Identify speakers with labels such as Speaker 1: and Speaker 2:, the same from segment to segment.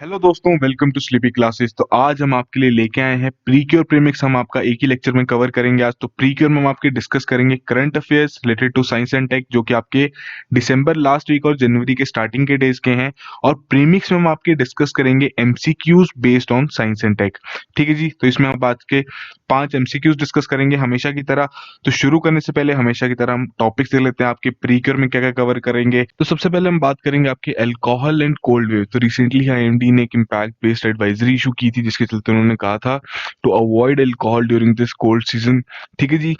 Speaker 1: Hello दोस्तों, welcome to sleepy classes. तो आज हम आपके लिए लेके आए हैं प्रीक्योर प्रीमिक्स। हम आपका एक ही लेक्चर में कवर करेंगे आज। तो प्रीक्योर में हम आपके डिस्कस करेंगे current affairs related to science and tech, जो कि आपके दिसंबर लास्ट वीक और जनवरी के स्टार्टिंग के डेज के हैं। और प्रीमिक्स में हम आपके डिस्कस करेंगे MCQs based on science and tech. ठीक है जी। तो इसमें हम आज के 5 एमसीक्यूज डिस्कस करेंगे हमेशा की तरह। तो शुरू करने से पहले हमेशा की तरह हम टॉपिक्स देख लेते हैं आपके प्रीक्योर में क्या क्या कवर करेंगे। तो सबसे पहले हम बात करेंगे आपके अल्कोहल एंड कोल्ड वेव। तो रिसेंटली आईएमडी ने एक इम्पैक्ट बेस्ड एडवाइजरी इशू की थी, जिसके चलते उन्होंने कहा था to avoid alcohol during this cold season. ठीक है जी।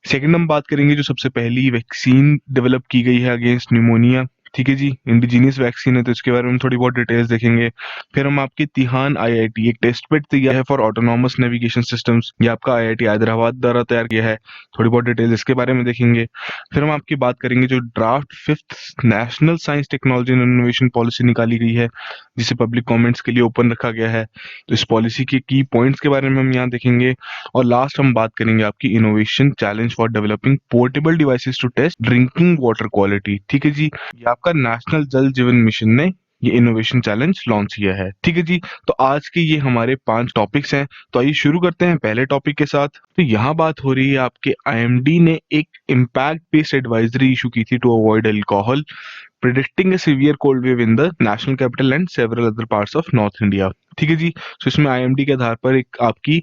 Speaker 1: सेकंड हम बात करेंगे जो सबसे पहली वैक्सीन डेवलप की गई है अगेंस्ट न्यूमोनिया। ठीक है जी, इंडिजीनियस वैक्सीन है, तो इसके बारे में हम थोड़ी बहुत डिटेल्स देखेंगे। फिर हम आपके तिहान आईआईटी एक टेस्ट बेड तैयार है फॉर ऑटोनॉमस नेविगेशन सिस्टम्स। ये आपका आईआईटी हैदराबाद द्वारा तैयार किया है, थोड़ी बहुत डिटेल्स इसके बारे में देखेंगे। फिर हम आपकी बात करेंगे जो draft 5th national science technology and innovation policy निकाली गई है, जिसे पब्लिक कमेंट्स के लिए ओपन रखा गया है। तो इस पॉलिसी के की पॉइंट्स के बारे में हम यहाँ देखेंगे। और लास्ट हम बात करेंगे आपकी innovation challenge for developing portable devices to test drinking water quality. ठीक है जी, ये आपका नेशनल जल जीवन मिशन ने ये इनोवेशन चैलेंज लॉन्च किया है। ठीक है जी। तो आज के ये हमारे 5 टॉपिक्स हैं। तो आइए शुरू करते हैं पहले टॉपिक के साथ। तो यहाँ बात हो रही है आपके आईएमडी ने एक इम्पैक्ट बेस्ड एडवाइजरी इशू की थी to avoid alcohol predicting a severe cold wave in the national capital and several other parts of north India. ठीक है जी। तो इसमें आईएमडी के आधार पर एक आपकी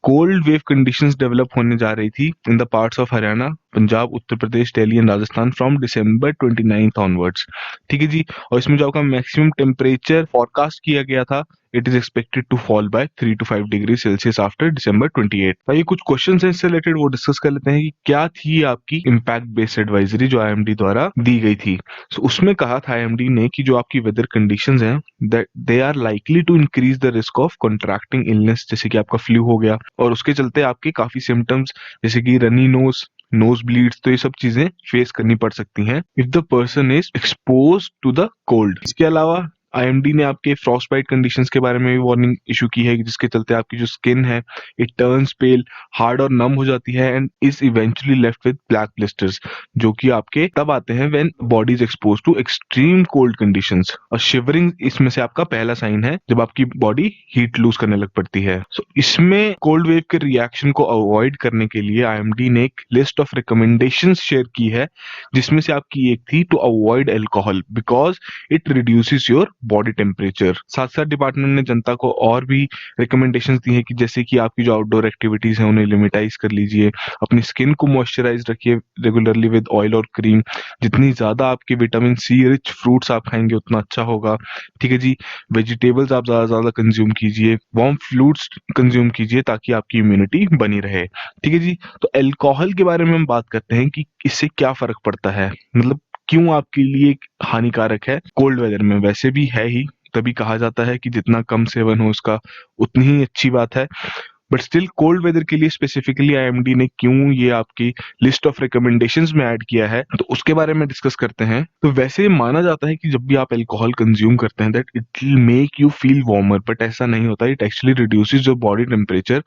Speaker 1: कोल्ड वेव कंडीशंस डेवलप होने जा रही थी in the parts of Haryana, Punjab, Uttar Pradesh, Delhi and Rajasthan from December 29 onwards. ठीक है जी। और इसमें जो आपका मैक्सिमम टेम्परेचर फोरकास्ट किया गया था, it is expected to fall by 3 to 5 degree Celsius after December 28। तो ये कुछ क्वेश्चन हैं इससे रिलेटेड, वो डिस्कस कर लेते हैं कि क्या थी आपकी इम्पैक्ट बेस्ड एडवाइजरी जो आईएमडी द्वारा दी गई थी। So, उसमें कहा था आईएमडी ने कि जो आपकी वेदर कंडीशंस हैं that they are likely to increase the risk of contracting illness, जैसे कि आपका फ्लू हो गया, और उसके चलते आपके काफी सिम्टम्स जैसे कि रनी नोज, नोज ब्लीड्स, तो ये सब चीजें फेस करनी पड़ सकती हैं if the person is expose to the cold. इसके अलावा आईएमडी ने आपके फ्रॉस्ट बाइट कंडीशंस के बारे में भी वार्निंग इशू की है, जिसके चलते आपकी जो स्किन है इट टर्न्स पेल, हार्ड और नम हो जाती है and is eventually left with black blisters, जो कि आपके तब आते हैं when body is expose to extreme cold conditions. और शिवरिंग इसमें से आपका पहला साइन है जब आपकी बॉडी हीट लूज करने लग पड़ती है। सो इसमें कोल्ड वेव के रिएक्शन को अवॉइड करने के लिए आईएमडी ने एक लिस्ट ऑफ रिकमेंडेशंस शेयर की है, जिसमें से आपकी एक थी to avoid alcohol because it reduces your body temperature. साथ साथ डिपार्टमेंट ने जनता को और भी रिकमेंडेशंस दी है कि जैसे कि आपकी जो आउटडोर एक्टिविटीज हैं उन्हें लिमिटाइज कर लीजिए, अपनी स्किन को मॉइस्चराइज रखिए रेगुलरली विद ऑयल और क्रीम, जितनी ज्यादा आपके विटामिन सी रिच फ्रूट्स आप खाएंगे उतना अच्छा होगा। ठीक है जी। वेजिटेबल्स आप ज्यादा ज्यादा कंज्यूम कीजिए, वार्म फ्लूड्स कंज्यूम कीजिए ताकि आपकी इम्यूनिटी बनी रहे। ठीक है जी। तो अल्कोहल के बारे में हम बात करते हैं कि इससे क्या फर्क पड़ता है, मतलब क्यों आपके लिए हानिकारक है कोल्ड वेदर में। वैसे भी है ही, तभी कहा जाता है कि जितना कम सेवन हो उसका उतनी ही अच्छी बात है। बट स्टिल कोल्ड वेदर के लिए स्पेसिफिकली आईएमडी ने क्यों ये आपकी लिस्ट ऑफ रिकमेंडेशंस में ऐड किया है, तो उसके बारे में डिस्कस करते हैं। तो वैसे माना जाता है कि जब भी आप अल्कोहल कंज्यूम करते हैं that it will make you feel warmer, but ऐसा नहीं होता। It actually reduces your body temperature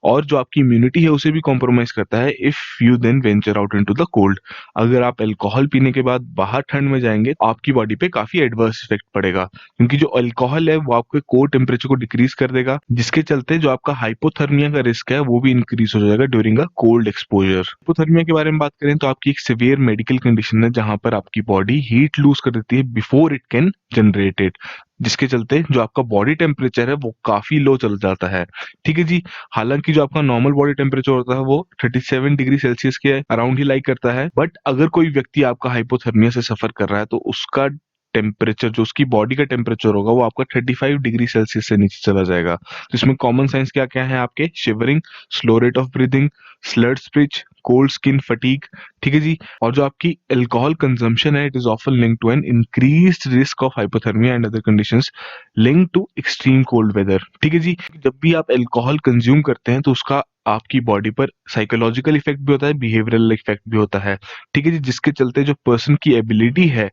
Speaker 1: और जो आपकी इम्यूनिटी है उसे भी कॉम्प्रोमाइज करता है if you then venture out into the cold. अगर आप अल्कोहल पीने के बाद बाहर ठंड में जाएंगे तो आपकी बॉडी पे काफी एडवर्स इफेक्ट पड़ेगा, क्योंकि जो अल्कोहल है वो आपके कोर टेम्परेचर को डिक्रीज कर देगा, जिसके चलते जो आपका हाइपोथर्मिया का रिस्क है वो भी इंक्रीज हो जाएगा during a cold exposure. Hypothermia के बारे में बात करें तो आपकी एक सिवियर मेडिकल कंडीशन है जहां पर आपकी बॉडी हीट लूज कर देती है before it can generate it, जिसके चलते जो आपका बॉडी टेम्परेचर है वो काफी लो चल जाता है। ठीक है जी। हालांकि जो आपका नॉर्मल बॉडी टेम्परेचर होता है वो 37 डिग्री सेल्सियस के अराउंड ही लाइक करता है, बट अगर कोई व्यक्ति आपका हाइपोथर्मिया से सफर कर रहा है तो उसका टेम्परेचर, जो उसकी बॉडी का टेम्परेचर होगा, वो आपका 35 डिग्री सेल्सियस से नीचे चला जाएगा। तो इसमें कॉमन साइंस क्या क्या है आपके, shivering, slow rate of breathing, slurred speech, cold skin, fatigue. ठीक है जी। और जो आपकी अल्कोहल कंजम्पशन है it is often linked to an increased risk of hypothermia and other conditions linked to extreme cold weather. ठीक है जी। जब भी आप अल्कोहल कंज्यूम करते हैं तो उसका आपकी बॉडी पर साइकोलॉजिकल इफेक्ट भी होता है, बिहेवियरल इफेक्ट भी होता है। ठीक है जी। जिसके चलते जो पर्सन की एबिलिटी है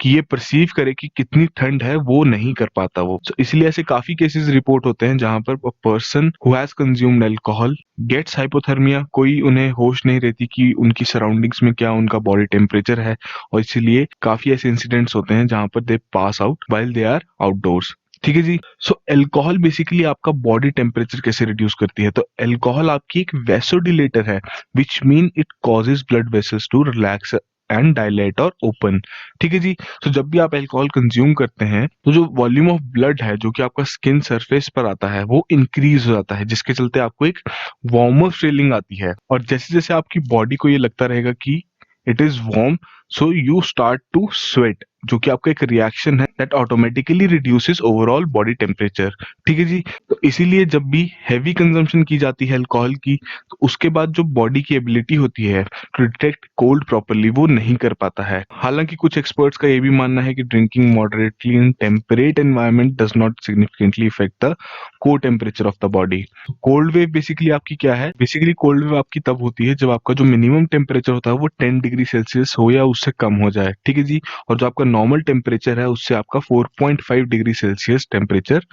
Speaker 1: कि ये परसीव करे कि कितनी ठंड है वो नहीं कर पाता वो। So, इसलिए ऐसे काफी केसेस रिपोर्ट होते हैं जहां पर person who has consumed alcohol gets hypothermia, कोई उन्हें होश नहीं रहती कि उनकी सराउंडिंग्स में क्या उनका बॉडी टेम्परेचर है, और इसीलिए काफी ऐसे इंसिडेंट्स होते हैं जहां पर they pass out while they are outdoors. ठीक है जी। सो अल्कोहल बेसिकली आपका बॉडी टेम्परेचर कैसे रिड्यूस करती है, तो अल्कोहल आपकी एक वैसोडिलेटर है, which mean it causes blood vessels to relax and dilate और ओपन। ठीक है जी। तो जब भी आप अल्कोहल कंज्यूम करते हैं तो जो वॉल्यूम ऑफ ब्लड है जो कि आपका स्किन सरफेस पर आता है वो इंक्रीज हो जाता है, जिसके चलते आपको एक वार्मर फीलिंग आती है। और जैसे जैसे आपकी बॉडी को ये लगता रहेगा कि it is warm, so you start to sweat, जो कि आपका एक रिएक्शन है that automatically reduces overall body temperature. ठीक है जी। तो इसीलिए जब भी हैवी कंजम्पशन की जाती है अल्कोहल की, तो उसके बाद जो बॉडी की एबिलिटी होती है टू डिटेक्ट कोल्ड प्रॉपरली वो नहीं कर पाता है। हालांकि कुछ एक्सपर्ट्स का ये भी मानना है कि drinking moderately in temperate environment does not significantly effect the core temperature of the body. Cold wave basically आपकी क्या है, बेसिकली कोल्ड वेव आपकी तब होती है जब आपका जो मिनिमम टेम्परेचर होता है वो 10 डिग्री सेल्सियस हो या उससे कम हो जाए। ठीक है जी। और जो आपका नॉर्मल टेम्परेचर है उससे आपका 4.5 डिग्री सेल्सियस टेम्परेचर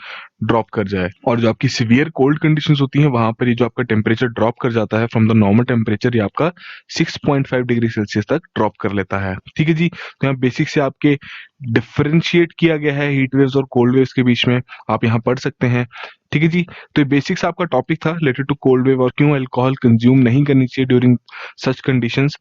Speaker 1: ड्रॉप कर जाए। और जो आपकी सिवियर कोल्ड कंडीशंस होती हैं वहां पर ये जो आपका टेम्परेचर ड्रॉप कर जाता है फ्रॉम द नॉर्मल टेम्परेचर, ये आपका 6.5 डिग्री सेल्सियस तक ड्रॉप कर लेता है। ठीक है जी। तो यहाँ बेसिक से आपके डिफरेंशिएट किया गया है हीट वेव्स और कोल्ड वेव्स के बीच में, आप यहाँ पढ़ सकते हैं। ठीक है जी। तो ये बेसिक्स आपका टॉपिक था रिलेटेड टू कोल्ड वेव और क्यों अल्कोहल कंज्यूम नहीं करनी चाहिए ड्यूरिंग सच कंडीशंस।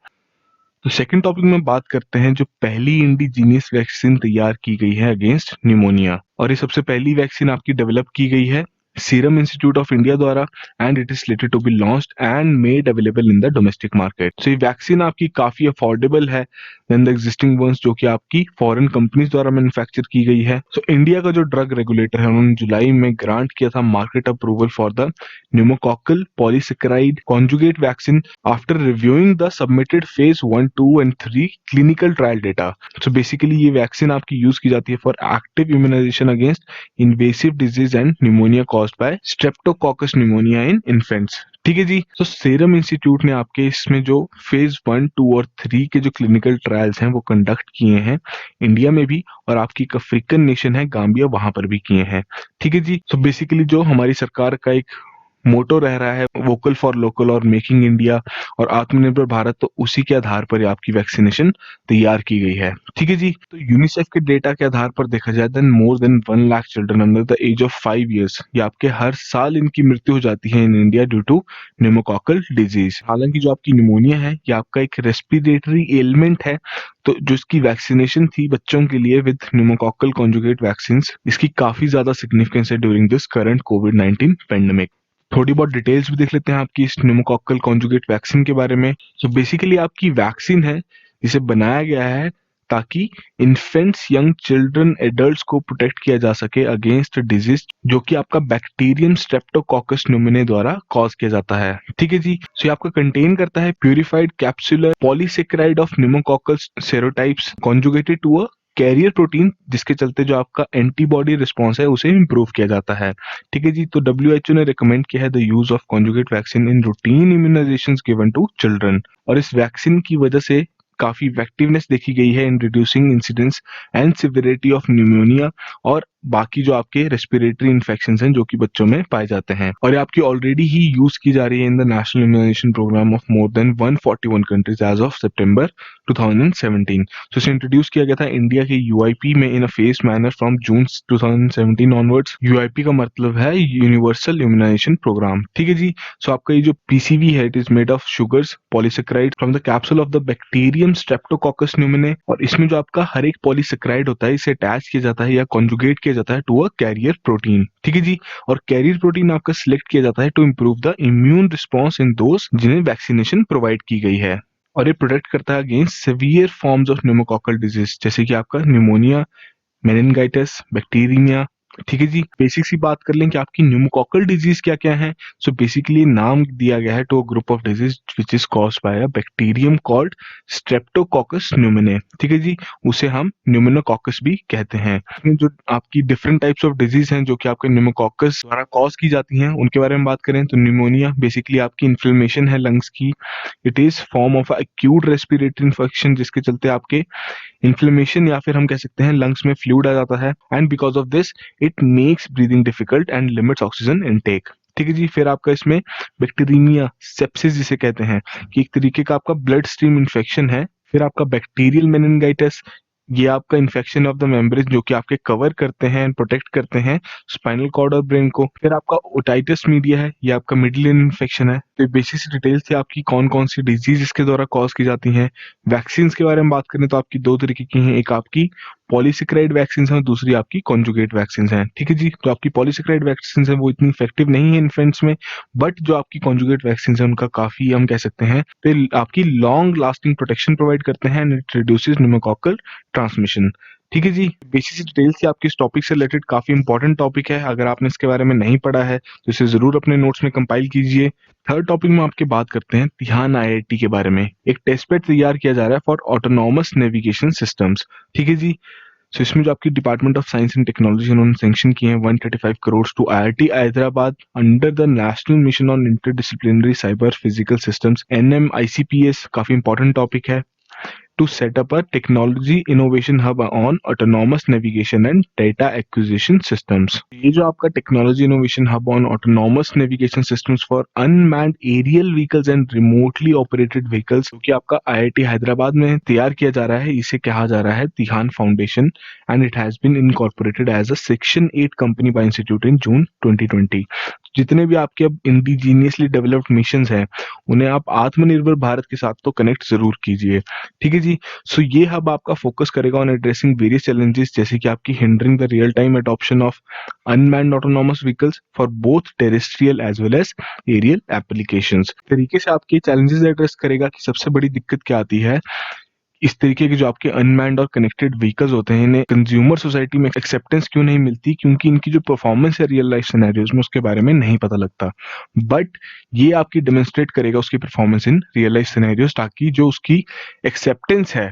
Speaker 1: तो सेकंड टॉपिक में बात करते हैं जो पहली इंडिजीनियस वैक्सीन तैयार की गई है अगेंस्ट न्यूमोनिया, और ये सबसे पहली वैक्सीन आपकी डेवलप की गई है सीरम इंस्टीट्यूट ऑफ इंडिया द्वारा, and it is slated to be launched and made available in the domestic market. So ये वैक्सीन आपकी काफी अफोर्डेबल है देन द एग्जिस्टिंग वंस जो कि आपकी फॉरेन कंपनीज द्वारा मैन्युफैक्चर की गई है। सो इंडिया का जो ड्रग रेगुलेटर है उन्होंने जुलाई में ग्रांट किया था market approval for the pneumococcal polysaccharide conjugate vaccine after reviewing the submitted phase 1, 2 and 3 clinical trial data. So basically ये वैक्सीन आपकी यूज की जाती है for active immunisation against invasive disease and pneumonia caused by streptococcus pneumoniae in infants. ठीक है जी। तो serum institute ने आपके इसमें जो फेज 1, 2 और 3 के जो क्लिनिकल ट्रायल्स हैं वो कंडक्ट किए हैं इंडिया में भी, और आपकी एक अफ्रीकन नेशन है गाम्बिया वहां पर भी किए हैं। ठीक है जी। तो बेसिकली जो हमारी सरकार का एक मोटो रह रहा है वोकल फॉर लोकल और मेकिंग इंडिया और आत्मनिर्भर भारत, तो उसी के आधार पर आपकी वैक्सीनेशन तैयार की गई है। ठीक है जी। तो यूनिसेफ के डेटा के आधार पर देखा जाए then more than 1 lakh children under the age of 5 years, ये आपके हर साल इनकी मृत्यु हो जाती है in India due to pneumococcal disease. हालांकि जो आपकी निमोनिया है ये आपका एक रेस्पिरेटरी एलिमेंट है, तो जो इसकी वैक्सीनेशन थी बच्चों के लिए विद न्यूमोकॉकल कॉन्जुगेट वैक्सीन, इसकी काफी ज्यादा सिग्निफिकेंस है during this current covid pandemic. थोड़ी बहुत डिटेल्स भी देख लेते हैं आपकी इस न्यूमोकॉकल कॉन्जुगेट वैक्सीन के बारे में। सो बेसिकली आपकी वैक्सीन है जिसे बनाया गया है ताकि इन्फेंट्स, यंग चिल्ड्रन, एडल्ट्स को प्रोटेक्ट किया जा सके अगेंस्ट डिजीज जो कि आपका बैक्टीरियम स्ट्रेप्टोकोकस न्यूमोनिया द्वारा कॉज किया जाता है। ठीक है जी। सो ये आपका कंटेन करता है purified capsular polysaccharide of pneumococcal serotypes conjugated to a carrier protein, जिसके चलते जो आपका एंटीबॉडी रिस्पॉन्स है उसे इंप्रूव किया जाता है। ठीक है जी। तो WHO ने रिकमेंड किया है the use of conjugate vaccine in routine immunisations given to children, और इस वैक्सीन की वजह से काफी इफेक्टिवनेस देखी गई है in reducing incidence and severity of pneumonia और बाकी जो आपके रेस्पिरेटरी इन्फेक्शंस हैं जो कि बच्चों में पाए जाते हैं, और ये आपकी ऑलरेडी ही यूज की जा रही है in the national immunisation programme of more than 141 countries as of September 2017। तो इसे इंट्रोड्यूस किया गया था इंडिया के यूआईपी में in a phased manner from June 2017 onwards. UIP का मतलब है यूनिवर्सल इम्यूनाइजेशन प्रोग्राम। ठीक है जी। सो आपका ये जो पीसीवी है it is made of sugars polysaccharide from the capsule of the bacterium Streptococcus pneumonia, और इसमें जो आपका हर एक पॉलीसेकेराइड होता है इसे अटैच किया जाता है या कॉन्जुगेट किया जाता है टू अ कैरियर प्रोटीन। ठीक है जी। और कैरियर प्रोटीन आपका सिलेक्ट किया जाता है to improve the immune response in those जिन्हें वैक्सीनेशन प्रोवाइड की गई है, और ये प्रोटेक्ट करता है against severe forms of pneumococcal disease जैसे कि आपका न्यूमोनिया, मेनिनगाइटिस, बैक्टीरिया। ठीक है जी। बेसिक सी बात कर लें कि आपकी न्यूमोकॉकल डिजीज क्या क्या है। सो बेसिकली नाम दिया गया है to a group of disease which is caused by a bacterium called streptococcus pneumoniae. ठीक है जी। उसे हम न्यूमोनोकॉकस भी कहते हैं। इसमें जो आपकी डिफरेंट टाइप्स ऑफ डिजीज हैं जो कि आपके न्यूमोकॉकस द्वारा कॉज की जाती हैं उनके बारे में बात करें तो न्यूमोनिया बेसिकली आपकी इन्फ्लेमेशन है लंग्स की। It is form of acute respiratory infection जिसके चलते आपके इन्फ्लेमेशन या फिर हम कह सकते हैं लंग्स में फ्लूइड आ जाता है, and because of this it makes breathing difficult and limits oxygen intake. ठीक है जी। फिर आपका इसमें बैक्टीरिया सेप्सिस जिसे कहते हैं कि एक तरीके का आपका ब्लड स्ट्रीम इन्फेक्शन है। फिर आपका बैक्टीरियल मेनिनगाइटिस, ये आपका इन्फेक्शन ऑफ द मेम्ब्रेन जो कि आपके कवर करते हैं एंड प्रोटेक्ट करते हैं स्पाइनल कॉर्ड और ब्रेन को। फिर आपका ओटाइटिस मीडिया है, ये आपका मिडिल ईयर इन्फेक्शन है। तो बेसिक सी डिटेल्स थी आपकी कौन कौन सी डिजीज इसके द्वारा कॉज की जाती हैं। वैक्सीन के बारे में बात करें तो आपकी दो तरीके की हैं, एक आपकी पॉलीसेकेराइड वैक्सीन है और दूसरी आपकी कॉन्जुगेट वैक्सीन है। ठीक है जी, तो आपकी पॉलीसेकेराइड वैक्सीन है वो इतनी इफेक्टिव नहीं है इन्फेंट्स में, बट जो आपकी कॉन्जुगेट वैक्सीन है उनका काफी हम कह सकते हैं तो आपकी लॉन्ग लास्टिंग प्रोटेक्शन प्रोवाइड करते हैं and it reduces pneumococcal transmission. ठीक है जी, बेसिक डिटेल्स से आपकी इस टॉपिक से रिलेटेड काफी इंपॉर्टेंट टॉपिक है। अगर आपने इसके बारे में नहीं पढ़ा है तो इसे जरूर अपने नोट्स में कंपाइल कीजिए। थर्ड टॉपिक में आपकी बात करते हैं ध्यान आईआईटी के बारे में। एक टेस्ट बेड तैयार किया जा रहा है फॉर ऑटोनॉमस नेविगेशन सिस्टम्स। ठीक है जी, सो इसमें जो आपकी department of science and technology उन्होंने सैंक्शन किए हैं 135 crore to IIT Hyderabad under the national mission on interdisciplinary cyber physical systems NMICPS। काफी इंपॉर्टेंट टॉपिक है। To set up a technology innovation hub on autonomous navigation and data acquisition systems। ये जो आपका technology innovation hub on autonomous navigation systems for unmanned aerial vehicles and remotely operated vehicles जो कि आपका IIT Hyderabad में तैयार किया जा रहा है, इसे कहा जा रहा है Tihan foundation and it has been incorporated as a section 8 company by institute in June 2020। जितने भी आपके अब इंडिजीनियसली डेवलप्ड मिशंस हैं उन्हें आप आत्मनिर्भर भारत के साथ तो कनेक्ट जरूर कीजिए। ठीक है जी, सो ये हब आपका फोकस करेगा ऑन एड्रेसिंग वेरियस चैलेंजेस जैसे कि आपकी hindering the real time adoption of unmanned autonomous vehicles for both terrestrial as well as aerial applications. तरीके से आपके चैलेंजेस एड्रेस करेगा कि सबसे बड़ी दिक्कत क्या आती है, इस तरीके के जो आपके अनमैन्ड और कनेक्टेड व्हीकल्स होते हैं इन्हें कंज्यूमर सोसाइटी में एक्सेप्टेंस क्यों नहीं मिलती, क्योंकि इनकी जो परफॉर्मेंस है रियल लाइफ सिनेरियोज में उसके बारे में नहीं पता लगता। बट ये आपकी डेमोन्स्ट्रेट करेगा उसकी performance in real life scenarios ताकि जो उसकी एक्सेप्टेंस है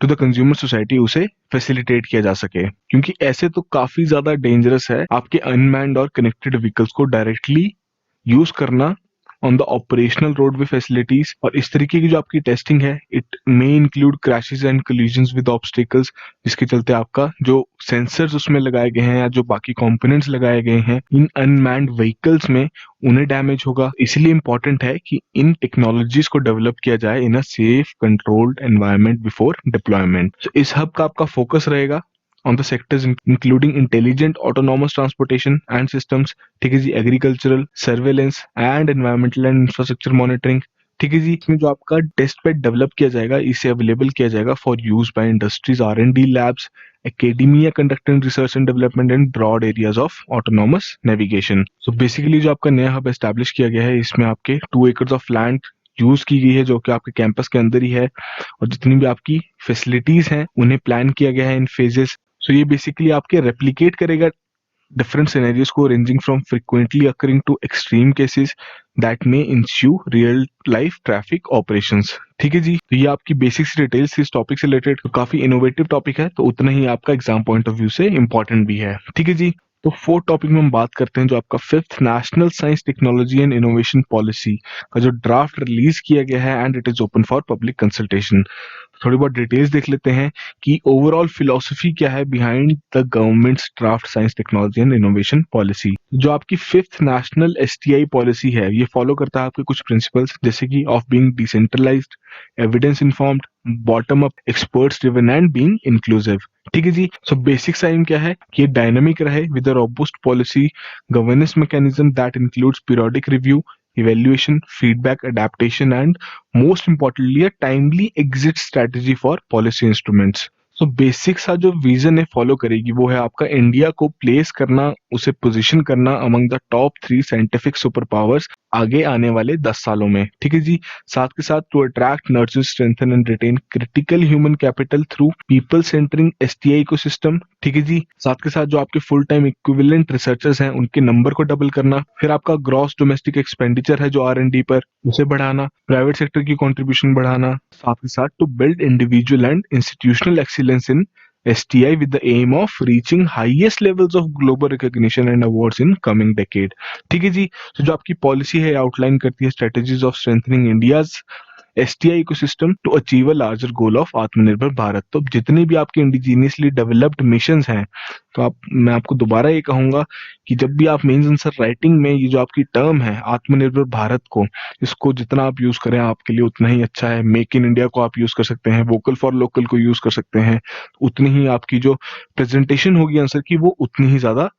Speaker 1: टू द कंज्यूमर सोसाइटी उसे फैसिलिटेट किया जा सके, क्योंकि ऐसे तो काफी ज्यादा डेंजरस है आपके अनमैन्ड और कनेक्टेड व्हीकल्स को डायरेक्टली यूज करना on the operational roadway facilities. और इस तरीके की जो आपकी टेस्टिंग है it may include crashes and collisions with obstacles, जिसके चलते आपका जो सेंसर्स उसमें लगाए गए हैं या जो बाकी कंपोनेंट्स लगाए गए हैं इन अनमैन्ड व्हीकल्स में उन्हें डैमेज होगा। इसलिए इंपॉर्टेंट है कि इन टेक्नोलॉजीज को डेवलप किया जाए in a safe controlled environment before deployment. इस हब का आपका फोकस रहेगा on the sectors including intelligent autonomous transportation and systems। ठीक है जी, agricultural surveillance and environmental and infrastructure monitoring. ठीक है जी, इसमें जो आपका टेस्ट बेड डेवलप किया जाएगा इसे अवेलेबल किया जाएगा for use by industries R&D labs academia conducting research and development and broad areas of autonomous navigation. So basically जो आपका नया हब एस्टैब्लिश किया गया है इसमें आपके 2 एकड़ ऑफ लैंड यूज की गई है जो कि आपके कैंपस के अंदर ही है, और जितनी भी आपकी फैसिलिटीज हैं उन्हें प्लान किया गया है इन फेजेस। सो ये बेसिकली आपके रेप्लिकेट करेगा डिफरेंट सिनेरियोज को ranging from frequently occurring to extreme cases that may ensue real life traffic operations. ठीक है जी, तो ये आपकी बेसिक डिटेल्स इस टॉपिक से रिलेटेड काफी इनोवेटिव टॉपिक है, तो उतना ही आपका एग्जाम पॉइंट ऑफ व्यू से इंपॉर्टेंट भी है। ठीक है जी, तो फोर्थ टॉपिक में हम बात करते हैं जो आपका 5th national science technology and innovation policy का जो ड्राफ्ट रिलीज किया गया है and it is open for public consultation. थोड़ी बहुत डिटेल्स देख लेते हैं कि ओवरऑल फिलॉसफी क्या है behind the governments draft science technology and innovation policy. जो आपकी 5th नेशनल STI पॉलिसी है ये फॉलो करता है आपके कुछ प्रिंसिपल्स जैसे कि of being decentralised, evidence informed, bottom up, experts driven and being inclusive. ठीक है जी, सो बेसिक साइन क्या है कि ये डायनामिक रहे with a robust policy governance mechanism that includes periodic review, evaluation, feedback, adaptation, and most importantly, a timely exit strategy for policy instruments। So basic सा जो विजन है फॉलो करेगी वो है आपका इंडिया को प्लेस करना, उसे पोजीशन करना among the top 3 scientific super powers आगे आने वाले 10 सालों में। ठीक है जी, साथ के साथ to attract, nurture, strengthen and retain critical human capital through people centering STI ecosystem. ठीक है जी, साथ के साथ जो आपके फुल टाइम इक्विवेलेंट रिसर्चर्स हैं उनके नंबर को डबल करना, फिर आपका ग्रॉस डोमेस्टिक एक्सपेंडिचर है जो R&D पर उसे बढ़ाना, प्राइवेट सेक्टर की कंट्रीब्यूशन बढ़ाना, साथ के साथ to build individual and institutional excellence in STI with the aim of reaching highest levels of global recognition and awards in coming decade। ठीक है जी, तो जो आपकी पॉलिसी है आउटलाइन करती है strategies of strengthening India's STI ecosystem to achieve a larger goal of Atmanirbhar Bharat. तो जितने भी आपके इंडिजीनियसली डेवलप्ड मिशंस हैं, तो मैं आपको दोबारा ये कहूंगा कि जब भी आप मेंस आंसर राइटिंग में ये जो आपकी टर्म है आत्मनिर्भर भारत को, इसको जितना आप यूज करें आपके लिए उतना ही अच्छा है। मेक इन इंडिया को आप यूज कर सकते हैं, वोकल फॉर लोकल को यूज कर सकते हैं, उतनी ही आपकी जो प्रेजेंटेशन होगी आंसर की वो उतनी ही ज्यादा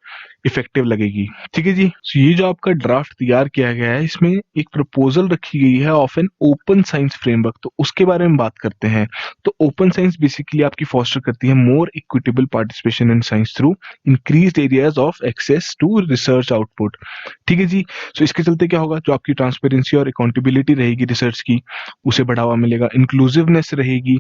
Speaker 1: इफेक्टिव लगेगी। ठीक है जी। तो ये जो आपका ड्राफ्ट तैयार किया गया है, इसमें एक प्रपोजल रखी गई है of an open science framework, तो उसके बारे में बात करते हैं। तो ओपन साइंस बेसिकली आपकी फॉस्टर करती है more equitable participation in science through increased areas of access to research output. ठीक है जी। तो इसके चलते क्या होगा, जो आपकी ट्रांसपेरेंसी और अकाउंटेबिलिटी रहेगी रिसर्च की, उसे बढ़ावा मिलेगा। इंक्लूसिवनेस रहेगी,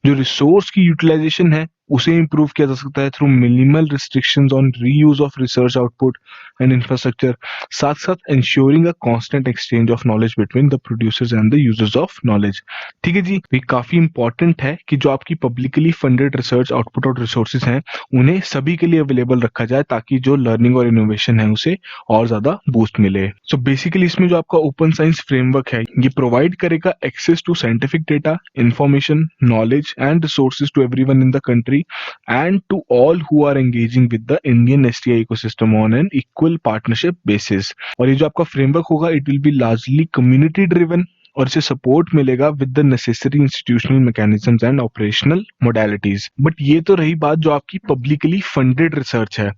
Speaker 1: जो रिसोर्स की यूटिलाइजेशन है उसे इंप्रूव किया जा सकता है through minimal restrictions on reuse of research output and infrastructure, साथ साथ ensuring a constant exchange of knowledge between the producers and the users of knowledge. ठीक है जी। ये काफी इंपॉर्टेंट है कि जो आपकी पब्लिकली फंडेड रिसर्च आउटपुट और रिसोर्सेज हैं उन्हें सभी के लिए अवेलेबल रखा जाए, ताकि जो लर्निंग और इनोवेशन है उसे और ज्यादा बूस्ट मिले। सो बेसिकली इसमें जो आपका ओपन साइंस फ्रेमवर्क है ये प्रोवाइड करेगा access to scientific data, information, knowledge and resources to everyone in the country and to all who are engaging with the Indian STI ecosystem on an equal partnership basis। और ये जो आपका framework होगा it will be largely community driven, और इसे support मिलेगा with the necessary institutional mechanisms and operational modalities. But ये तो रही बात जो आपकी पब्लिकली फंडेड रिसर्च है,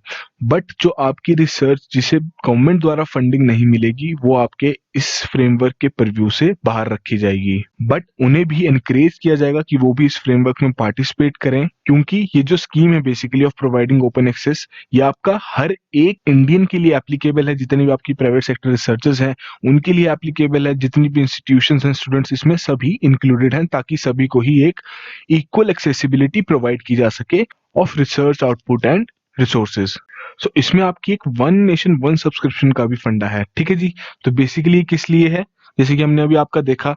Speaker 1: बट जो आपकी रिसर्च जिसे गवर्नमेंट द्वारा फंडिंग नहीं मिलेगी वो आपके इस फ्रेमवर्क के परव्यू से बाहर रखी जाएगी। बट उन्हें भी एनकरेज किया जाएगा कि वो भी इस फ्रेमवर्क में पार्टिसिपेट करें, क्योंकि ये जो स्कीम है basically of providing open access, ये आपका हर एक इंडियन के लिए एप्लीकेबल है। जितने भी आपकी प्राइवेट सेक्टर रिसर्चर्स हैं उनके लिए एप्लीकेबल है, जितनी भी इंस्टीट्यूशंस हैं, स्टूडेंट्स इसमें सभी इंक्लूडेड हैं, ताकि सभी को ही एक इक्वल एक्सेसिबिलिटी प्रोवाइड की जा सके of research output and resources. So इसमें आपकी एक वन नेशन वन सब्सक्रिप्शन का भी फंडा है। ठीक है जी। तो बेसिकली किस लिए है, जैसे कि हमने अभी आपका देखा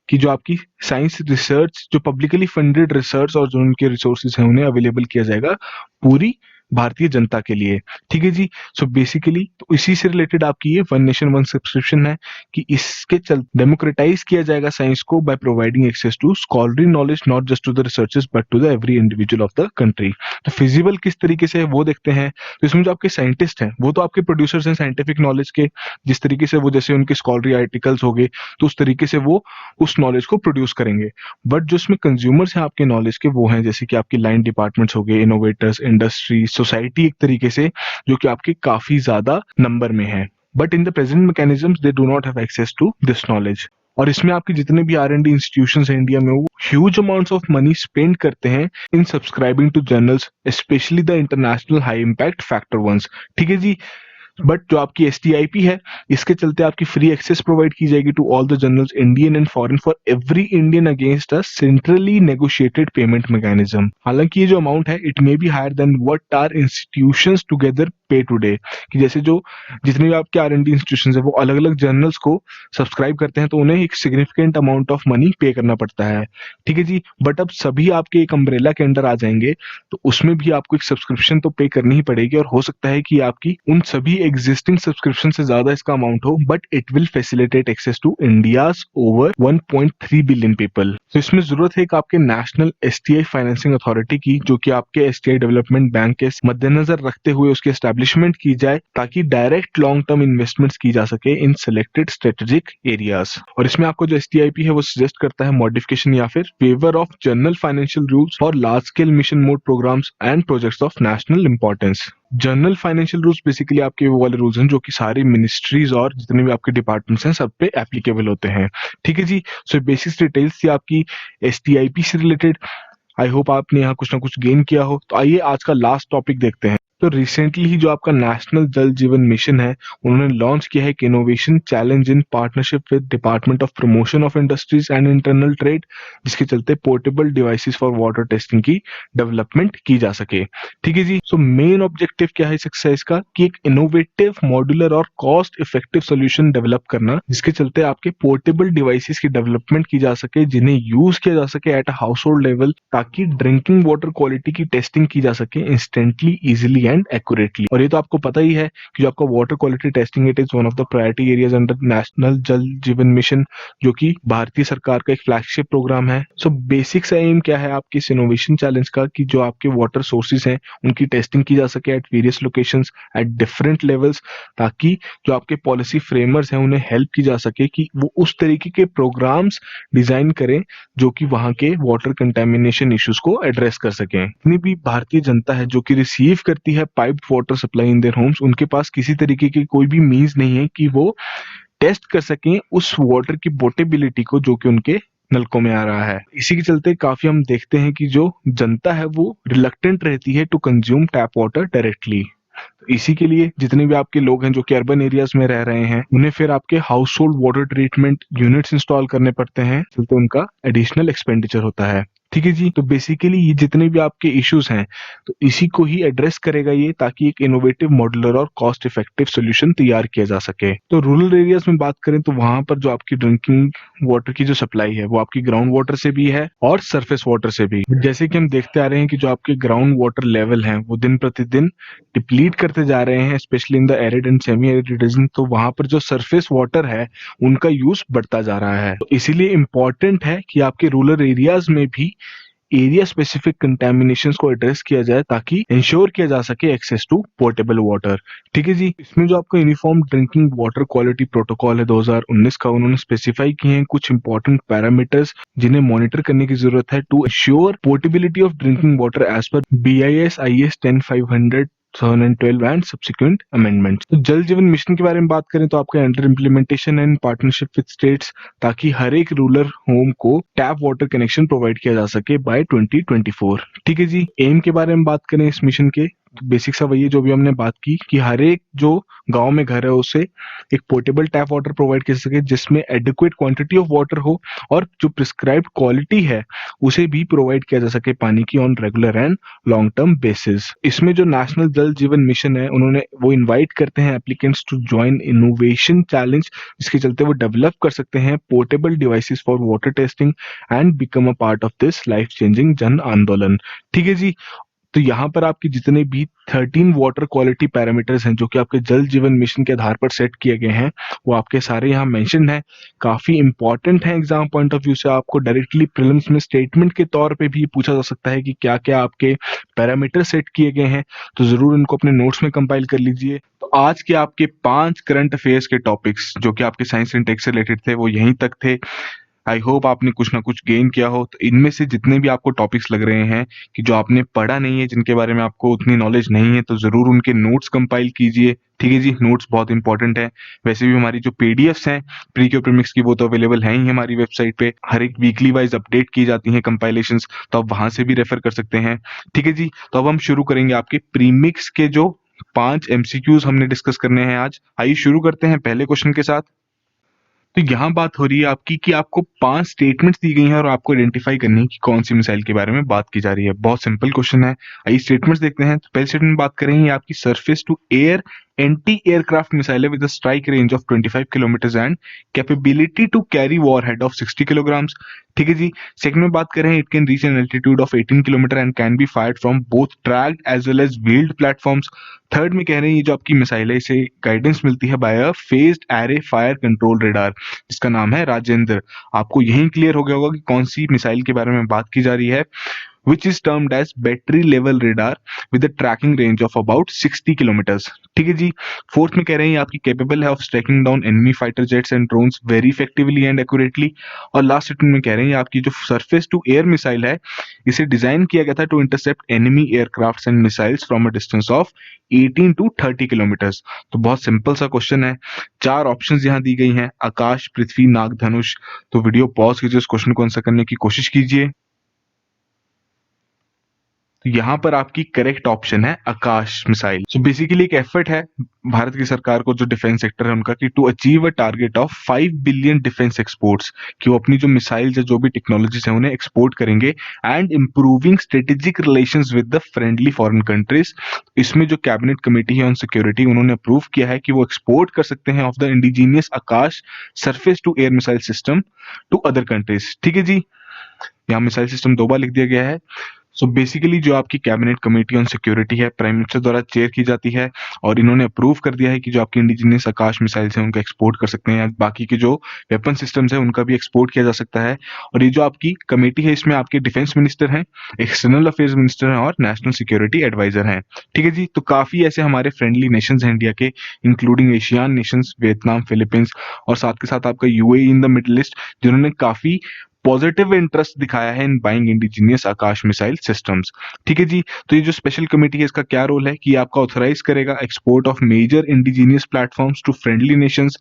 Speaker 1: कि जो आपकी साइंस रिसर्च, जो पब्लिकली फंडेड रिसर्च और जो उनके रिसोर्सेज हैं उन्हें अवेलेबल किया जाएगा पूरी भारतीय जनता के लिए। ठीक है जी। सो बेसिकली तो इसी से रिलेटेड आपकी ये वन नेशन वन सब्सक्रिप्शन है कि इसके चल डेमोक्रेटाइज किया जाएगा साइंस को by providing access to scholarly knowledge not just to the researchers but to the every individual of the country. तो फिजिबल किस तरीके से है वो देखते हैं। तो इसमें जो आपके साइंटिस्ट हैं वो तो आपके प्रोड्यूसर्स हैं साइंटिफिक नॉलेज के, जिस तरीके से वो जैसे उनके स्कॉलरी आर्टिकल्स हो गए तो उस तरीके से वो उस नॉलेज को प्रोड्यूस करेंगे। बट जो इसमें कंज्यूमर्स हैं आपके नॉलेज के वो हैं जैसे कि आपकी लाइन डिपार्टमेंट्स हो गए, इनोवेटर्स, इंडस्ट्री, सोसाइटी, एक तरीके से जो कि आपके काफी ज्यादा नंबर में है। But in the present mechanisms they do not have access to this knowledge. और इसमें आपके जितने भी R&D इंस्टीट्यूशंस हैं इंडिया में वो huge amounts of money spend करते हैं in subscribing to journals, specially the international high impact factor ones. ठीक है जी। बट जो आपकी STIP है इसके चलते आपकी फ्री एक्सेस प्रोवाइड की जाएगी to all the journals Indian and foreign for every Indian against a centrally negotiated payment mechanism. हालांकि ये जो अमाउंट है it may be higher than what are institutions together pay today, कि जैसे जो जितने भी आपके R&D इंस्टीट्यूशंस है वो अलग अलग जर्नल्स को सब्सक्राइब करते हैं तो उन्हें एक सिग्निफिकेंट अमाउंट ऑफ मनी पे करना पड़ता है। ठीक है जी। बट अब सभी आपके एक अम्ब्रेला के अंडर आ जाएंगे तो उसमें भी आपको एक सब्सक्रिप्शन तो पे करनी ही पड़ेगी, और हो सकता है कि आपकी उन सभी एग्जिस्टिंग सब्सक्रिप्शन से ज्यादा इसका अमाउंट हो, but it will facilitate access to India's over 1.3 billion people. तो इसमें जरूरत है एक आपके नेशनल STI फाइनेंसिंग अथॉरिटी की, जो कि आपके STI डेवलपमेंट बैंक के मद्देनजर रखते हुए उसकी एस्टेब्लिशमेंट की जाए, ताकि डायरेक्ट लॉन्ग टर्म इन्वेस्टमेंट्स की जा सके इन सिलेक्टेड स्ट्रेटेजिक एरियाज। और इसमें आपको जो STIP है वो सजेस्ट करता है मॉडिफिकेशन या फिर favour of general financial rules for large scale mission mode programmes and projects of national importance. General financial rules basically आपके वो वाले रूल्स हैं जो कि सारी मिनिस्ट्रीज और जितने भी आपके डिपार्टमेंट्स हैं सब पे एप्लीकेबल होते हैं। ठीक है जी। सो बेसिक डिटेल्स थी आपकी STIP से रिलेटेड। आई होप आपने यहाँ कुछ ना कुछ गेन किया हो। तो आइए आज का लास्ट टॉपिक देखते हैं। तो रिसेंटली ही जो आपका नेशनल जल जीवन मिशन है उन्होंने लॉन्च किया है एक innovation challenge in partnership with department of promotion of industries and internal trade, जिसके चलते portable devices for water testing की डेवलपमेंट की जा सके। ठीक है जी। सो मेन ऑब्जेक्टिव क्या है इस एक्सरसाइज का कि एक इनोवेटिव, मॉड्यूलर और कॉस्ट इफेक्टिव सोल्यूशन डेवलप करना, जिसके चलते आपके पोर्टेबल डिवाइसेस की डेवलपमेंट की जा सके जिन्हें यूज किया जा सके at a house hold level, ताकि ड्रिंकिंग वाटर क्वालिटी की टेस्टिंग की जा सके इंस्टेंटली, इजिली एंड एक्यूरेटली। और ये तो आपको पता ही है कि जो आपका water quality testing it is one of the priority areas under national जल जीवन मिशन, जो कि भारतीय सरकार का एक फ्लैगशिप प्रोग्राम है। सो बेसिक सा एम क्या है आपकी इस इनोवेशन चैलेंज का, कि जो आपके वाटर सोर्सेज हैं उनकी टेस्टिंग की जा सके at various locations at different levels, ताकि जो आपके पॉलिसी फ्रेमर्स हैं उन्हें हेल्प की जा सके कि वो उस तरीके के प्रोग्राम्स डिजाइन करें जो कि वहां के वाटर कंटेमिनेशन इश्यूज को एड्रेस कर सकें। इतनी भी भारतीय जनता है जो कि रिसीव करती है piped water supply in their homes, उनके पास किसी तरीके की कोई भी मीन्स नहीं है कि वो टेस्ट कर सकें उस वाटर की पोर्टेबिलिटी को जो कि उनके नलकों में आ रहा है। इसी के चलते काफी हम देखते हैं कि जो जनता है वो रिलक्टेंट रहती है to consume tap water directly. इसी के लिए जितने भी आपके लोग हैं जो कि अर्बन एरियाज में रह रहे हैं, उन्हें फिर आपके house hold water treatment units install करने पड़ते हैं, तो उनका एडिशनल एक्सपेंडिचर होता है। ठीक है जी। तो बेसिकली ये जितने भी आपके इश्यूज हैं तो इसी को ही एड्रेस करेगा ये, ताकि एक इनोवेटिव मॉड्यूलर और कॉस्ट इफेक्टिव सोल्यूशन तैयार किया जा सके। तो रूरल एरियाज में बात करें तो वहां पर जो आपकी ड्रिंकिंग वाटर की जो सप्लाई है वो आपकी ग्राउंड वाटर से भी है और सरफेस वाटर से भी। जैसे कि हम देखते आ रहे हैं कि जो आपके ग्राउंड वाटर लेवल हैं वो दिन प्रतिदिन डिप्लीट करते जा रहे हैं, specially in the arid and semi arid region. तो वहां पर जो सरफेस वाटर है उनका यूज बढ़ता जा रहा है। तो इसीलिए इंपॉर्टेंट है कि आपके रूरल एरियाज में भी एरिया स्पेसिफिक कंटेमिनेशंस को एड्रेस किया जाए, ताकि इंश्योर किया जा सके एक्सेस टू पोर्टेबल वाटर। ठीक है जी। इसमें जो आपका uniform drinking water quality protocol है 2019 का, उन्होंने स्पेसिफाई किए हैं कुछ इंपॉर्टेंट पैरामीटर्स जिन्हें मॉनिटर करने की जरूरत है to ensure portability of drinking water as per BIS IS 10500 2012 and subsequent amendments. तो जल जीवन मिशन के बारे में बात करें तो आपका under implementation and partnership with states, ताकि हर एक रूरल होम को टैप वाटर कनेक्शन प्रोवाइड किया जा सके बाय 2024। ठीक है जी। एम के बारे में बात करें इस मिशन के, तो बेसिक सा वही है जो भी हमने बात की, कि हर एक जो गांव में घर है उसे एक पोर्टेबल टैप वाटर प्रोवाइड कर सके जिसमें एडिक्वेट क्वांटिटी ऑफ वाटर हो, और जो प्रिस्क्राइब्ड क्वालिटी है उसे भी प्रोवाइड किया जा सके पानी की on regular and long term basis. इसमें जो नेशनल जल जीवन मिशन है उन्होंने वो इनवाइट करते हैं applicants to join innovation challenge, जिसके चलते वो डेवलप कर सकते हैं portable devices for water testing and become a part of this life changing जन आंदोलन। ठीक है जी। तो यहाँ पर आपके जितने भी 13 वाटर क्वालिटी पैरामीटर्स हैं जो कि आपके जल जीवन मिशन के आधार पर सेट किए गए हैं, वो आपके सारे यहाँ मेंशन हैं। काफी इंपॉर्टेंट है एग्जाम पॉइंट ऑफ व्यू से। आपको डायरेक्टली प्रीलिम्स में स्टेटमेंट के तौर पे भी पूछा जा सकता है कि क्या क्या आपके पैरामीटर सेट किए गए हैं, तो जरूर इनको अपने नोट्स में कंपाइल कर लीजिए। तो आज के आपके 5 करंट अफेयर्स के टॉपिक्स जो कि आपके साइंस एंड टेक से रिलेटेड थे वो यहीं तक थे। आई होप आपने कुछ ना कुछ गेन किया हो। तो इनमें से जितने भी आपको टॉपिक्स लग रहे हैं कि जो आपने पढ़ा नहीं है, जिनके बारे में आपको उतनी नॉलेज नहीं है, तो जरूर उनके नोट्स कंपाइल कीजिए। ठीक है जी। नोट्स बहुत इंपॉर्टेंट है। वैसे भी हमारी जो पीडीएफ्स हैं प्रीक्योर प्रीमिक्स की वो तो अवेलेबल है ही हमारी वेबसाइट पे, हर एक वीकली वाइज अपडेट की जाती हैं कंपाइलेशंस, तो आप वहां से भी रेफर कर सकते हैं। ठीक है जी। तो अब हम शुरू करेंगे आपके प्रीमिक्स के जो 5 MCQs हमने डिस्कस करने हैं आज। आइए शुरू करते हैं पहले क्वेश्चन के साथ। तो यहाँ बात हो रही है आपकी कि आपको 5 स्टेटमेंट्स दी गई हैं और आपको आइडेंटिफाई करनी है कि कौन सी मिसाइल के बारे में बात की जा रही है। बहुत सिंपल क्वेश्चन है। आइए स्टेटमेंट्स देखते हैं। तो पहले स्टेटमेंट बात करेंगे आपकी surface to air anti aircraft missile with strike range of 25 kilometre and capability to carry warhead of 60 kilograms. ठीक है जी। सेकंड में बात करें it can reach an altitude of 18 kilometre and can be fired from both tracked as well as wheeled platforms. Third में कह रहे हैं ये जो आपकी मिसाइल है इसे गाइडेंस मिलती है by a phased array fire control radar, जिसका नाम है राजेंद्र। आपको यही क्लियर हो गया होगा कि कौन सी मिसाइल के बारे में बात की जा रही है, which is termed as battery level radar with a tracking range of about 60 kilometers। ठीक है जी। फोर्थ में कह रहे हैं ये आपकी कैपेबल है of striking down enemy fighter jets and drones very effectively and accurately. और लास्ट स्टेटमेंट में कह रहे हैं ये आपकी जो सरफेस टू एयर मिसाइल है इसे डिजाइन किया गया था to intercept enemy aircrafts and missiles from a distance of 18 to 30 kilometres. तो बहुत सिंपल सा क्वेश्चन है। 4 ऑप्शंस यहाँ दी गई हैं, आकाश, पृथ्वी, नाग, धनुष। तो वीडियो पॉज कीजिए, उस क्वेश्चन को आंसर करने की कोशिश कीजिए। तो यहाँ पर आपकी करेक्ट ऑप्शन है आकाश मिसाइल। सो बेसिकली एक एफर्ट है भारत की सरकार को, जो डिफेंस सेक्टर है उनका, कि to achieve a target of 5 billion defence exports, कि वो अपनी जो मिसाइल्स है जो भी टेक्नोलॉजीज है उन्हें एक्सपोर्ट करेंगे and improving strategic relations with the friendly foreign countries. इसमें जो कैबिनेट कमेटी है ऑन सिक्योरिटी उन्होंने अप्रूव किया है कि वो एक्सपोर्ट कर सकते हैं of the indigenous Akash surface to air missile system to other countries. ठीक है जी। यहाँ मिसाइल सिस्टम 2 बार लिख दिया गया है। सो बेसिकली जो आपकी कैबिनेट कमेटी ऑन सिक्योरिटी है प्राइम मिनिस्टर द्वारा चेयर की जाती है और इन्होंने अप्रूव कर दिया है कि जो आपके इंडिजिनियस आकाश मिसाइल्स हैं उनको एक्सपोर्ट कर सकते हैं, बाकी के जो वेपन सिस्टम्स हैं उनका भी एक्सपोर्ट किया जा सकता है। और ये जो आपकी कमेटी है इसमें आपके डिफेंस मिनिस्टर हैं, एक्सटर्नल अफेयर्स मिनिस्टर हैं और नेशनल सिक्योरिटी एडवाइजर हैं। ठीक है जी, तो काफी ऐसे हमारे फ्रेंडली नेशंस हैं इंडिया के, including ASEAN nations, Vietnam, Philippines और साथ के साथ आपका UAE in the Middle East, जिन्होंने काफी पॉजिटिव इंटरेस्ट दिखाया है in buying indigenous Akash missile systems. ठीक है जी, तो ये जो स्पेशल कमेटी है इसका क्या रोल है कि आपका ऑथराइज करेगा export of major indigenous platforms to friendly nations,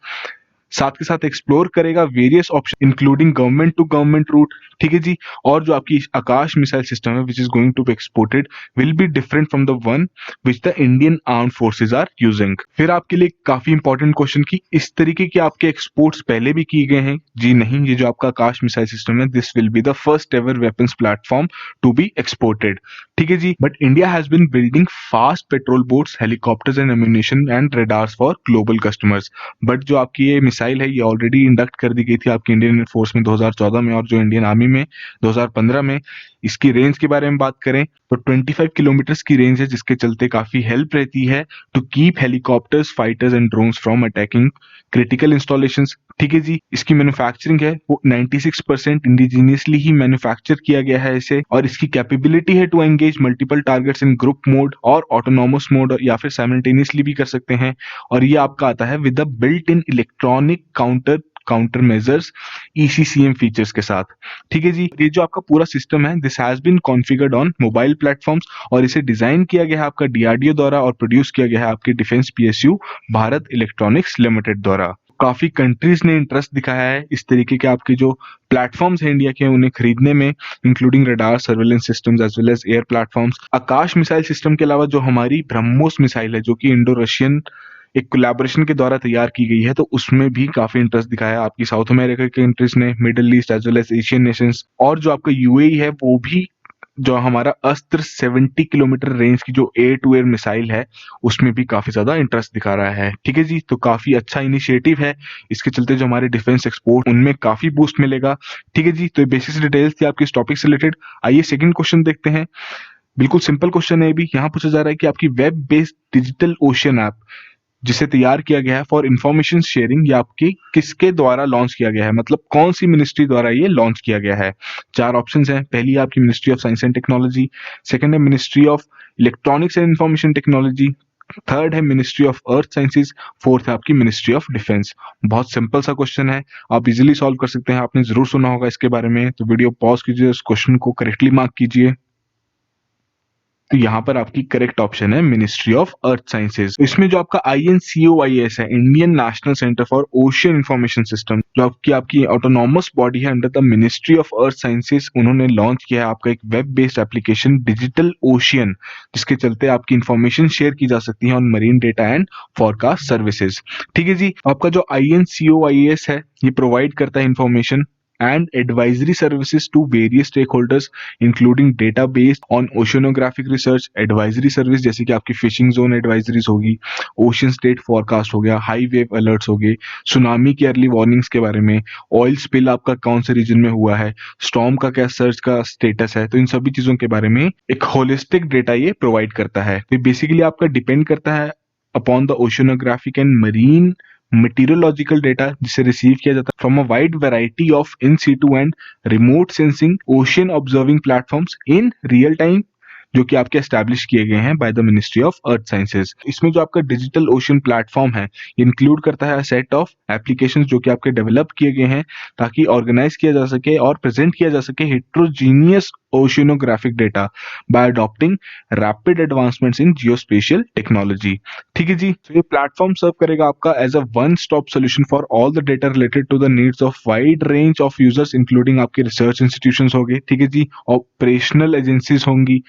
Speaker 1: साथ के साथ एक्सप्लोर करेगा various option including government to government route. ठीक है जी, और जो आपकी आकाश मिसाइल सिस्टम है which is going to be exported will be different from the one which the Indian arm forces are using. फिर आपके लिए काफी इंपॉर्टेंट क्वेश्चन की इस तरीके के आपके एक्सपोर्ट्स पहले भी किए गए हैं? जी नहीं, ये जो आपका आकाश मिसाइल सिस्टम है this will be the first ever weapons platform to be exported. ठीक है जी, but India has been building fast patrol boats, helicopters and ammunition and radars for global customers. But जो आपकी ये मिसाइल है ये already induct कर दी गई थी आपकी इंडियन एयरफोर्स में 2014 में, और जो इंडियन आर्मी में 2015 में। इसकी रेंज के बारे में बात करें तो 25 किलोमीटर्स की रेंज है, जिसके चलते काफी हेल्प रहती है to keep helicopters, fighters and drones from attacking critical installations. ठीक है जी, इसकी मैन्युफैक्चरिंग है वो 96% इंडिजीनियसली ही मैन्युफैक्चर किया गया है इसे, और इसकी कैपेबिलिटी है to engage multiple targets in group mode और ऑटोनॉमस मोड, या फिर साइमल्टेनियसली भी कर सकते हैं। और ये आपका आता है with the built in electronic counter measures ECCM features के साथ। ठीक है जी, ये जो आपका पूरा सिस्टम है this has been configured on mobile platforms, और इसे डिजाइन किया गया है आपका DRDO द्वारा और प्रोड्यूस किया गया है आपके defence PSU Bharat electronics limited द्वारा। काफी कंट्रीज ने इंटरेस्ट दिखाया है इस तरीके के आपके जो प्लेटफॉर्म्स हैं इंडिया के उन्हें खरीदने में, including radar, surveillance systems as well as air platforms. Akash missile system के अलावा जो हमारी ब्रह्मोस मिसाइल है जो कि इंडो रशियन एक कोलैबोरेशन के द्वारा तैयार की गई है, तो उसमें भी काफी इंटरेस्ट दिखाया आपकी साउथ अमेरिका के कंट्रीज ने, Middle East as well as Asian nations, और जो आपका UAE है वो भी जो हमारा अस्त्र 70 किलोमीटर रेंज की जो एयर टू एयर मिसाइल है उसमें भी काफी ज्यादा इंटरेस्ट दिखा रहा है। ठीक है जी, तो काफी अच्छा इनिशिएटिव है, इसके चलते जो हमारे डिफेंस एक्सपोर्ट उनमें काफी बूस्ट मिलेगा। ठीक है जी, तो बेसिक डिटेल्स थी आपकी इस टॉपिक से रिलेटेड। आइए सेकंड क्वेश्चन देखते हैं। बिल्कुल सिंपल क्वेश्चन है, ये भी यहाँ पूछा जा रहा है कि आपकी web based digital ocean app जिसे तैयार किया गया है फॉर इंफॉर्मेशन शेयरिंग, ये आपकी किसके द्वारा लॉन्च किया गया है, मतलब कौन सी मिनिस्ट्री द्वारा ये लॉन्च किया गया है? चार ऑप्शंस हैं। पहली है आपकी ministry of science and technology, second है ministry of electronics and information technology, third है ministry of earth sciences, fourth है आपकी मिनिस्ट्री ऑफ डिफेंस। बहुत सिंपल सा क्वेश्चन है, आप इजीली सॉल्व कर सकते हैं, आपने जरूर सुना होगा इसके बारे में, तो वीडियो पॉज कीजिए, उस क्वेश्चन को करेक्टली मार्क कीजिए। तो यहाँ पर आपकी करेक्ट ऑप्शन है मिनिस्ट्री ऑफ अर्थ साइंसेज। इसमें जो आपका INCOIS है, Indian national centre for ocean information system, जो आपकी ऑटोनॉमस बॉडी है under the ministry of earth sciences, उन्होंने लॉन्च किया है आपका एक web based application digital ocean, जिसके चलते आपकी इंफॉर्मेशन शेयर की जा सकती है on marine data and forecast services. ठीक है जी, आपका जो INCOIS है ये प्रोवाइड करता है information and advisory services to various stakeholders including database on oceanographic research, advisory service जैसे कि आपकी फिशिंग जोन एडवाइजरीज होगी, ओशन स्टेट फॉरकास्ट हो गया, हाई वेव अलर्ट्स हो गए, सुनामी की अर्ली वार्निंग्स के बारे में, ऑयल स्पिल आपका कौन से रीजन में हुआ है, स्टॉर्म का क्या सर्च का स्टेटस है, तो इन सभी चीजों के बारे में एक होलिस्टिक डेटा ये प्रोवाइड करता है। तो बेसिकली आपका डिपेंड करता है upon the oceanographic and marine meteorological data जिसे रिसीव किया जाता है from a wide variety of in situ and remote sensing ocean observing platforms in real time, जो कि आपके एस्टैब्लिश किए गए हैं by the ministry of earth sciences. इसमें जो आपका डिजिटल ओशन प्लेटफॉर्म है इंक्लूड करता है सेट ऑफ एप्लीकेशंस जो कि आपके डेवलप किए गए हैं ताकि ऑर्गेनाइज किया जा सके और प्रेजेंट किया जा सके heterogeneous oceanographic data by adopting rapid advancements in geospatial technology. ठीक है जी, तो ये प्लेटफॉर्म सर्व करेगा आपका as a one stop solution for all the data related to the needs of wide range of users including आपके research institutions हो गए, ठीक है जी, ऑपरेशनल एजेंसीज होंगी,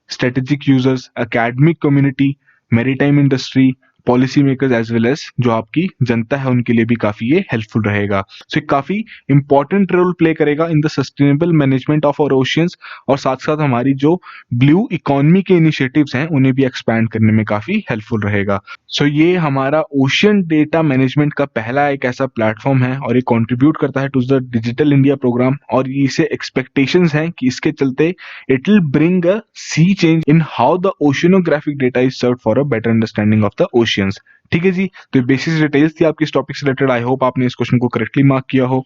Speaker 1: strategic users, academic community, maritime industry, policy makers as well as जो आपकी जनता है उनके लिए भी काफी ये हेल्पफुल रहेगा। सो काफी इंपॉर्टेंट रोल प्ले करेगा in the sustainable management of our oceans, और साथ साथ हमारी जो ब्लू इकोनॉमी के इनिशिएटिव्स हैं उन्हें भी एक्सपैंड करने में काफी हेल्पफुल रहेगा। सो ये हमारा ओशियन डेटा मैनेजमेंट का पहला एक ऐसा प्लेटफॉर्म है और ये कंट्रीब्यूट करता है to the digital India programme, और ये इसे एक्सपेक्टेशंस हैं कि इसके चलते it will bring a sea change in how the oceanographic data is served for a better understanding of the oceans. ठीक है जी, तो बेसिक डिटेल्स थी आपकी इस टॉपिक से रिलेटेड। आई होप आपने इस क्वेश्चन को करेक्टली मार्क किया हो।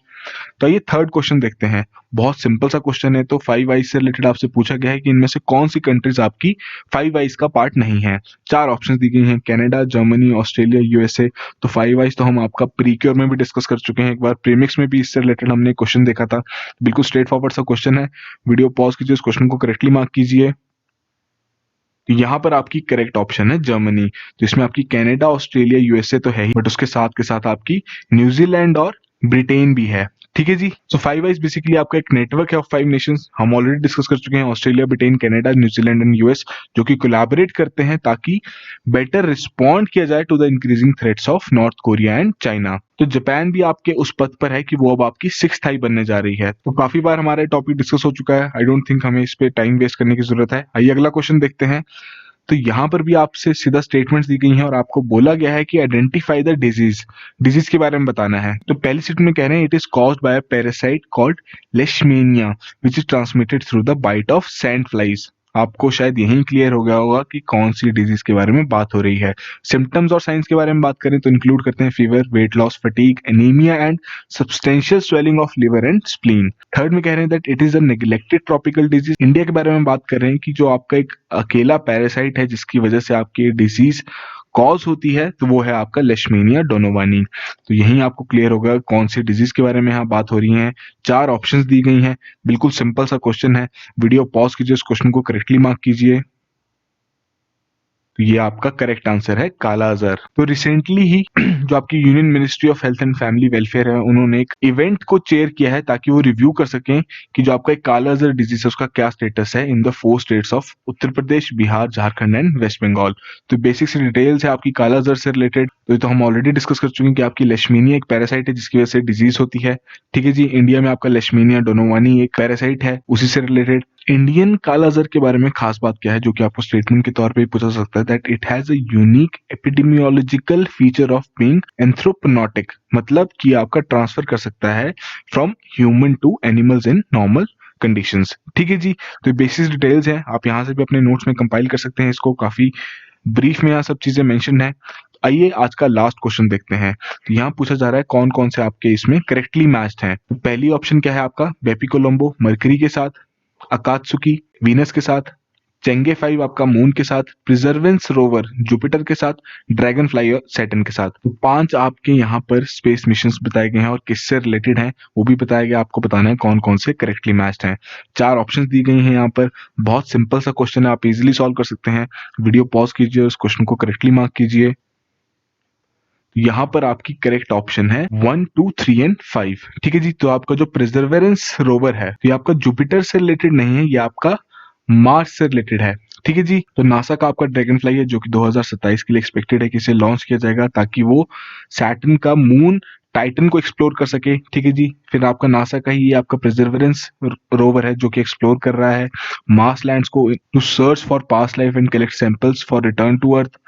Speaker 1: तो ये थर्ड क्वेश्चन देखते हैं। बहुत सिंपल सा क्वेश्चन है। तो 5 आइज से रिलेटेड आपसे पूछा गया है कि इनमें से कौन सी कंट्रीज आपकी 5 आइज का पार्ट नहीं है। 4 ऑप्शंस दी गई हैं, कनाडा, जर्मनी, ऑस्ट्रेलिया, यूएसए। तो 5 आइज तो हम आपका प्रीक्योर में भी डिस्कस कर चुके हैं एक बार, प्रीमिक्स में भी इससे रिलेटेड हमने क्वेश्चन देखा था। बिल्कुल स्ट्रेट फॉरवर्ड सा क्वेश्चन है। वीडियो पॉज कीजिए, उस क्वेश्चन को करेक्टली मार्क कीजिए। तो यहाँ पर आपकी करेक्ट ऑप्शन है जर्मनी। तो इसमें आपकी कनाडा, ऑस्ट्रेलिया, यूएसए तो है ही, बट उसके साथ आपकी न्यूजीलैंड और ब्रिटेन भी है। ठीक है जी। सो 5 आइज बेसिकली आपका एक नेटवर्क है ऑफ 5 नेशंस। हम ऑलरेडी डिस्कस कर चुके हैं, Australia, Britain, Canada, New Zealand and US, जो कि कोलैबोरेट करते हैं ताकि बेटर रिस्पॉन्ड किया जाए to the increasing threats of North Korea and China. तो जापान भी आपके उस पद पर है कि वो अब आपकी 6th आई बनने जा रही है। तो काफी बार हमारा टॉपिक डिस्कस हो चुका है, आई डोंट थिंक हमें इस पे टाइम वेस्ट करने की जरूरत है। आइए अगला क्वेश्चन देखते हैं। तो यहाँ पर भी आपसे सीधा स्टेटमेंट्स दी गई हैं और आपको बोला गया है कि आइडेंटिफाई द डिजीज के बारे में बताना है। तो पहली स्टेटमेंट में कह रहे हैं it is caused by a parasite called Leishmania which is transmitted through the bite of sand flies. आपको शायद यही क्लियर हो गया होगा कि कौन सी डिजीज के बारे में बात हो रही है। सिम्टम्स और साइंस के बारे में बात करें तो इंक्लूड करते हैं fever, weight loss, fatigue, anaemia and substantial swelling of liver and spleen. Third में कह रहे हैं that it is a neglected tropical disease. India के बारे में बात कर रहे हैं कि जो आपका एक अकेला पैरासाइट है जिसकी वजह से आपकी डिजीज कॉज होती है, तो वो है आपका लेशमेनिया डोनोवानी। तो यही आपको क्लियर होगा कौन सी डिजीज के बारे में यहाँ बात हो रही है। 4 ऑप्शंस दी गई हैं। बिल्कुल सिंपल सा क्वेश्चन है। वीडियो पॉज कीजिए, इस क्वेश्चन को करेक्टली मार्क कीजिए। तो ये आपका करेक्ट आंसर है काला अजहर। तो रिसेंटली ही जो आपकी union ministry of health and family welfare है उन्होंने एक इवेंट को चेयर किया है ताकि वो रिव्यू कर सकें कि जो आपका एक काला अजहर डिजीज है उसका क्या स्टेटस है in the 4 states of Uttar Pradesh, Bihar, Jharkhand and West Bengal. तो बेसिक सी डिटेल्स है आपकी काला अजहर से रिलेटेड। तो ये तो हम ऑलरेडी डिस्कस कर चुके हैं कि आपकी लेशमेनिया एक पैरासाइट है जिसकी वजह से डिजीज होती है। ठीक है जी। इंडिया में आपका लेशमेनिया डोनोवानी एक पैरासाइट है उसी से रिलेटेड। इंडियन काला अजहर के बारे में खास बात क्या है जो कि आपको स्टेटमेंट के तौर पे पूछा जा सकता है, that it has a unique epidemiological feature of being anthroponotic, मतलब कि आपका ट्रांसफर कर सकता है from human to animals in normal conditions. ठीक है जी। तो बेसिक डिटेल्स हैं, आप यहाँ से भी अपने नोट्स में कंपाइल कर सकते हैं इसको। काफी ब्रीफ में यहाँ सब चीजें मेंशन है। आइए आज का लास्ट क्वेश्चन देखते हैं। तो यहाँ पूछा जा रहा है कौन कौन से आपके इसमें करेक्टली मैच्ड हैं। तो पहली ऑप्शन क्या है आपका, बेपीकोलम्बो मरकरी के साथ, अकात्सुकी वीनस के साथ, चेंगे 5 आपका मून के साथ, प्रिजर्वेंस रोवर जुपिटर के साथ, ड्रैगन फ्लाई और सैटर्न के साथ। तो 5 आपके यहाँ पर स्पेस मिशंस बताए गए हैं और किससे रिलेटेड हैं वो भी बताया गया। आपको बताना है कौन कौन से करेक्टली मैच्ड हैं। 4 ऑप्शंस दी गई हैं यहाँ पर। बहुत सिंपल सा क्वेश्चन है, आप इजिली सॉल्व कर सकते हैं। वीडियो पॉज कीजिए, उस क्वेश्चन को करेक्टली मार्क कीजिए। यहाँ पर आपकी करेक्ट ऑप्शन है 1, 2, 3 एंड 5। ठीक है जी। तो आपका जो प्रिजर्वेरेंस रोवर है तो ये आपका जुपिटर से रिलेटेड नहीं है, ये आपका मार्स से रिलेटेड है। ठीक है जी। तो नासा का आपका ड्रैगन फ्लाई है जो कि 2027 के लिए एक्सपेक्टेड है कि इसे लॉन्च किया जाएगा ताकि वो सैटर्न का मून टाइटन को एक्सप्लोर कर सके। ठीक है जी। फिर आपका नासा का ही ये आपका प्रिजर्वेरेंस रोवर है जो कि एक्सप्लोर कर रहा है मार्स लैंड्स को to search for past life and collect samples for return to Earth.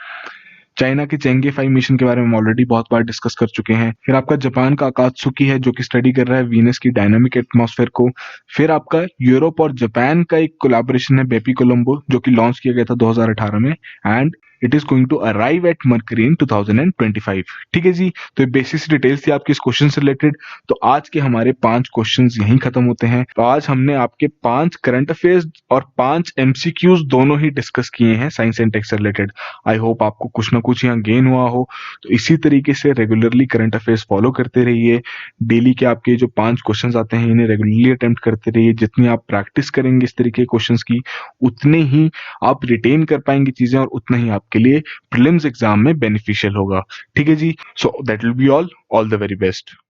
Speaker 1: China के चेंगे 5 मिशन के बारे में हम ऑलरेडी बहुत बार डिस्कस कर चुके हैं। फिर आपका जापान का अकात्सुकी है जो कि स्टडी कर रहा है वीनस की डायनामिक एटमॉस्फेयर को। फिर आपका यूरोप और जापान का एक कोलैबोरेशन है बेपीकोलम्बो जो कि लॉन्च किया गया था 2018 में, and it is going to arrive at Mercury in 2025। ठीक है जी। तो ये बेसिक डिटेल्स थी आपके इस क्वेश्चन से रिलेटेड। तो आज के हमारे 5 क्वेश्चंस यहीं खत्म होते हैं। तो आज हमने आपके 5 करंट अफेयर्स और 5 एमसीक्यूज दोनों ही डिस्कस किए हैं साइंस एंड टेक से रिलेटेड। आई होप आपको कुछ ना कुछ यहाँ गेन हुआ हो। तो इसी तरीके से रेगुलरली करंट अफेयर्स फॉलो करते रहिए। डेली के आपके जो 5 क्वेश्चंस आते हैं इन्हें रेगुलरली अटेम्प्ट करते रहिए। जितनी आप प्रैक्टिस करेंगे इस तरीके के क्वेश्चंस की उतने ही आप रिटेन कर पाएंगे चीजें और उतना ही आपके लिए प्रीलिम्स एग्जाम में बेनिफिशियल होगा। ठीक है जी। So that will be all the very best.